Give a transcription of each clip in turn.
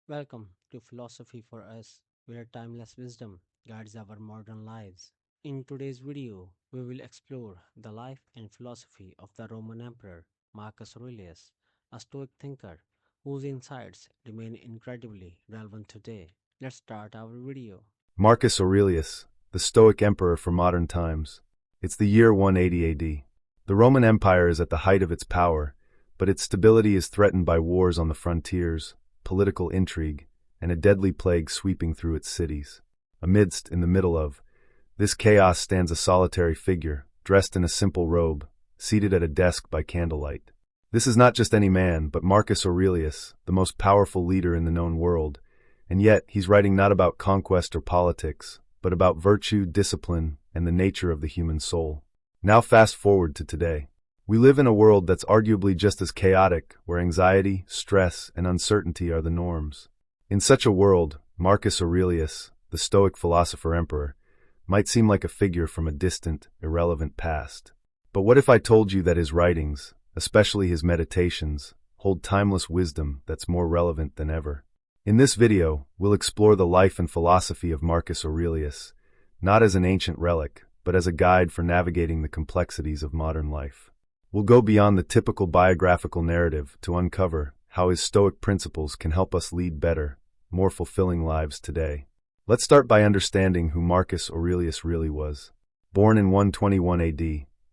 Welcome to Philosophy for Us, where timeless wisdom guides our modern lives. In today's video, we will explore the life and philosophy of the Roman Emperor Marcus Aurelius, a Stoic thinker whose insights remain incredibly relevant today. Let's start our video. Marcus Aurelius, the Stoic Emperor for modern times. It's the year 180 AD. The Roman Empire is at the height of its power, but its stability is threatened by wars on the frontiers, political intrigue, and a deadly plague sweeping through its cities. Amidst, in the middle of, this chaos stands a solitary figure, dressed in a simple robe, seated at a desk by candlelight. This is not just any man, but Marcus Aurelius, the most powerful leader in the known world, and yet he's writing not about conquest or politics, but about virtue, discipline, and the nature of the human soul. Now fast forward to today. We live in a world that's arguably just as chaotic, where anxiety, stress, and uncertainty are the norms. In such a world, Marcus Aurelius, the Stoic philosopher emperor, might seem like a figure from a distant, irrelevant past. But what if I told you that his writings, especially his meditations, hold timeless wisdom that's more relevant than ever? In this video, we'll explore the life and philosophy of Marcus Aurelius, not as an ancient relic, but as a guide for navigating the complexities of modern life. We'll go beyond the typical biographical narrative to uncover how his Stoic principles can help us lead better, more fulfilling lives today. Let's start by understanding who Marcus Aurelius really was. Born in 121 AD,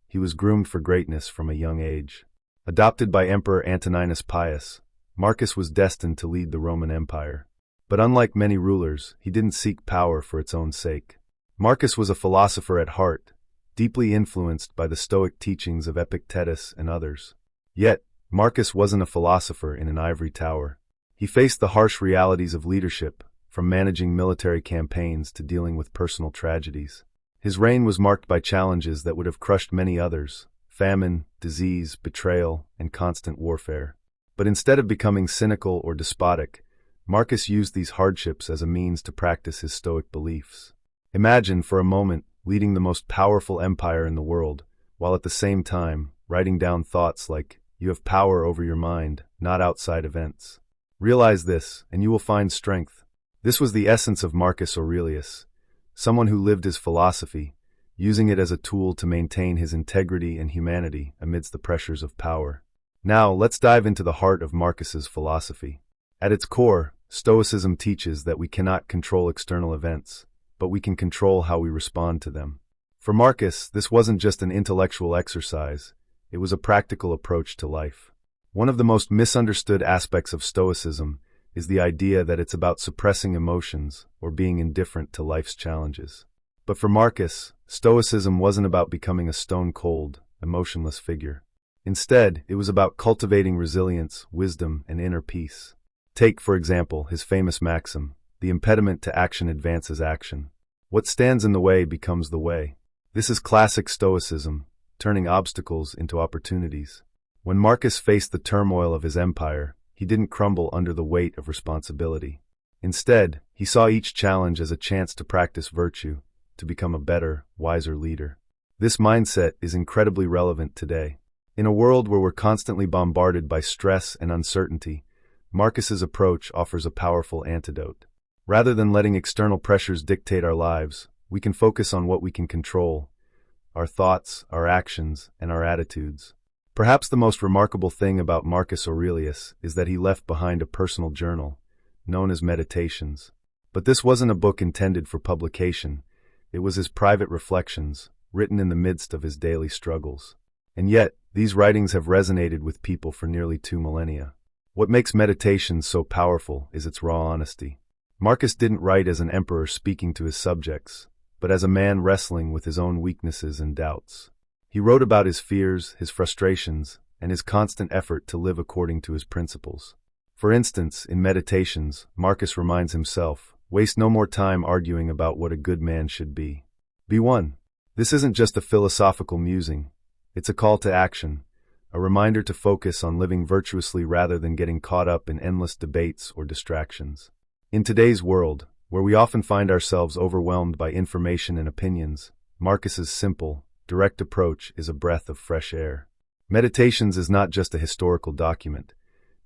he was groomed for greatness from a young age. Adopted by Emperor Antoninus Pius, Marcus was destined to lead the Roman Empire. But unlike many rulers, he didn't seek power for its own sake. Marcus was a philosopher at heart, deeply influenced by the Stoic teachings of Epictetus and others. Yet, Marcus wasn't a philosopher in an ivory tower. He faced the harsh realities of leadership, from managing military campaigns to dealing with personal tragedies. His reign was marked by challenges that would have crushed many others: famine, disease, betrayal, and constant warfare. But instead of becoming cynical or despotic, Marcus used these hardships as a means to practice his Stoic beliefs. Imagine, for a moment, leading the most powerful empire in the world, while at the same time writing down thoughts like, "You have power over your mind, not outside events." Realize this, and you will find strength. This was the essence of Marcus Aurelius, someone who lived his philosophy, using it as a tool to maintain his integrity and humanity amidst the pressures of power. Now, let's dive into the heart of Marcus's philosophy. At its core, Stoicism teaches that we cannot control external events, but we can control how we respond to them. For Marcus, this wasn't just an intellectual exercise, it was a practical approach to life. One of the most misunderstood aspects of Stoicism is the idea that it's about suppressing emotions or being indifferent to life's challenges. But for Marcus, Stoicism wasn't about becoming a stone-cold, emotionless figure. Instead, it was about cultivating resilience, wisdom, and inner peace. Take, for example, his famous maxim, "The impediment to action advances action. What stands in the way becomes the way." This is classic Stoicism, turning obstacles into opportunities. When Marcus faced the turmoil of his empire, he didn't crumble under the weight of responsibility. Instead, he saw each challenge as a chance to practice virtue, to become a better, wiser leader. This mindset is incredibly relevant today. In a world where we're constantly bombarded by stress and uncertainty, Marcus's approach offers a powerful antidote. Rather than letting external pressures dictate our lives, we can focus on what we can control: our thoughts, our actions, and our attitudes. Perhaps the most remarkable thing about Marcus Aurelius is that he left behind a personal journal, known as Meditations. But this wasn't a book intended for publication. It was his private reflections, written in the midst of his daily struggles. And yet, these writings have resonated with people for nearly 2 millennia. What makes Meditations so powerful is its raw honesty. Marcus didn't write as an emperor speaking to his subjects, but as a man wrestling with his own weaknesses and doubts. He wrote about his fears, his frustrations, and his constant effort to live according to his principles. For instance, in Meditations, Marcus reminds himself, "Waste no more time arguing about what a good man should be. Be one." This isn't just a philosophical musing. It's a call to action, a reminder to focus on living virtuously rather than getting caught up in endless debates or distractions. In today's world, where we often find ourselves overwhelmed by information and opinions, Marcus's simple, direct approach is a breath of fresh air. Meditations is not just a historical document.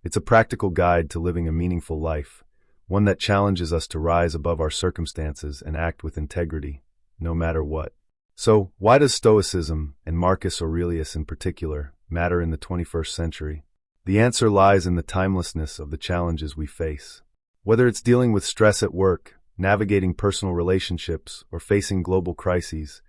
It's a practical guide to living a meaningful life, one that challenges us to rise above our circumstances and act with integrity, no matter what. So, why does Stoicism, and Marcus Aurelius in particular, matter in the 21st century? The answer lies in the timelessness of the challenges we face. Whether it's dealing with stress at work, navigating personal relationships, or facing global crises,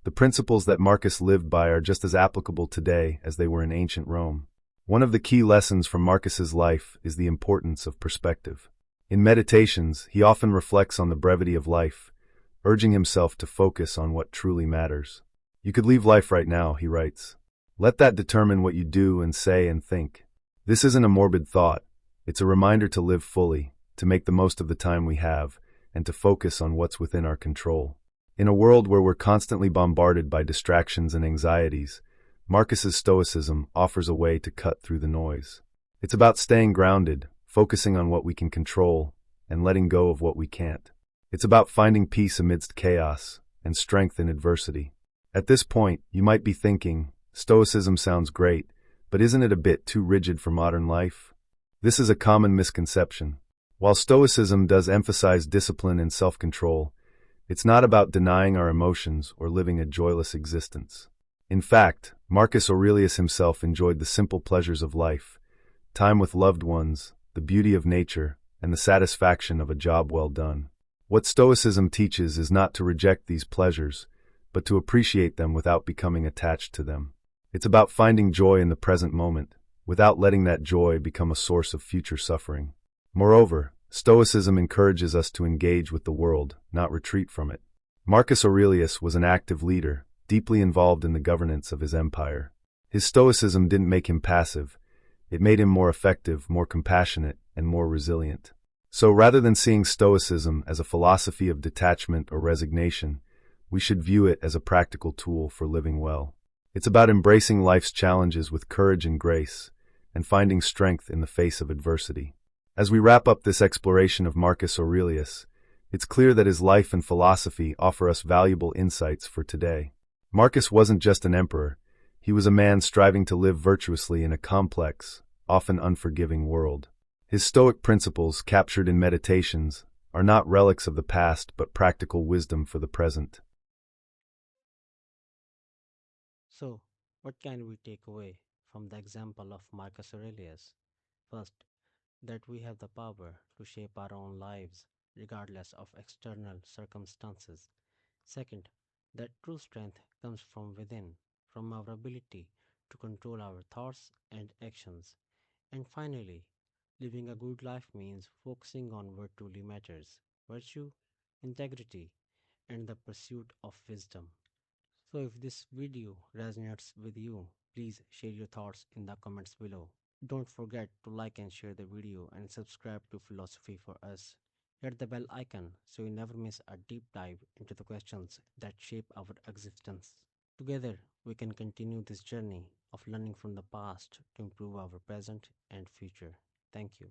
the principles that Marcus lived by are just as applicable today as they were in ancient Rome. One of the key lessons from Marcus's life is the importance of perspective. In meditations, he often reflects on the brevity of life, urging himself to focus on what truly matters. You could leave life right now, he writes. Let that determine what you do and say and think. This isn't a morbid thought. It's a reminder to live fully, to make the most of the time we have, and to focus on what's within our control. In a world where we're constantly bombarded by distractions and anxieties, Marcus's Stoicism offers a way to cut through the noise. It's about staying grounded, focusing on what we can control, and letting go of what we can't. It's about finding peace amidst chaos and strength in adversity. At this point, you might be thinking, Stoicism sounds great, but isn't it a bit too rigid for modern life? This is a common misconception. While Stoicism does emphasize discipline and self-control, it's not about denying our emotions or living a joyless existence. In fact, Marcus Aurelius himself enjoyed the simple pleasures of life, time with loved ones, the beauty of nature, and the satisfaction of a job well done. What Stoicism teaches is not to reject these pleasures, but to appreciate them without becoming attached to them. It's about finding joy in the present moment, without letting that joy become a source of future suffering. Moreover, Stoicism encourages us to engage with the world, not retreat from it. Marcus Aurelius was an active leader, deeply involved in the governance of his empire. His Stoicism didn't make him passive. It made him more effective, more compassionate, and more resilient. So rather than seeing Stoicism as a philosophy of detachment or resignation, we should view it as a practical tool for living well. It's about embracing life's challenges with courage and grace, and finding strength in the face of adversity. As we wrap up this exploration of Marcus Aurelius, it's clear that his life and philosophy offer us valuable insights for today. Marcus wasn't just an emperor, he was a man striving to live virtuously in a complex, often unforgiving world. His Stoic principles, captured in meditations, are not relics of the past but practical wisdom for the present. So, what can we take away from the example of Marcus Aurelius? First, that we have the power to shape our own lives regardless of external circumstances. Second, that true strength comes from within, from our ability to control our thoughts and actions. And finally, living a good life means focusing on what truly matters: virtue, integrity, and the pursuit of wisdom. So, if this video resonates with you, please share your thoughts in the comments below. Don't forget to like and share the video and subscribe to Philosophy for Us. Hit the bell icon so you never miss a deep dive into the questions that shape our existence. Together, we can continue this journey of learning from the past to improve our present and future. Thank you.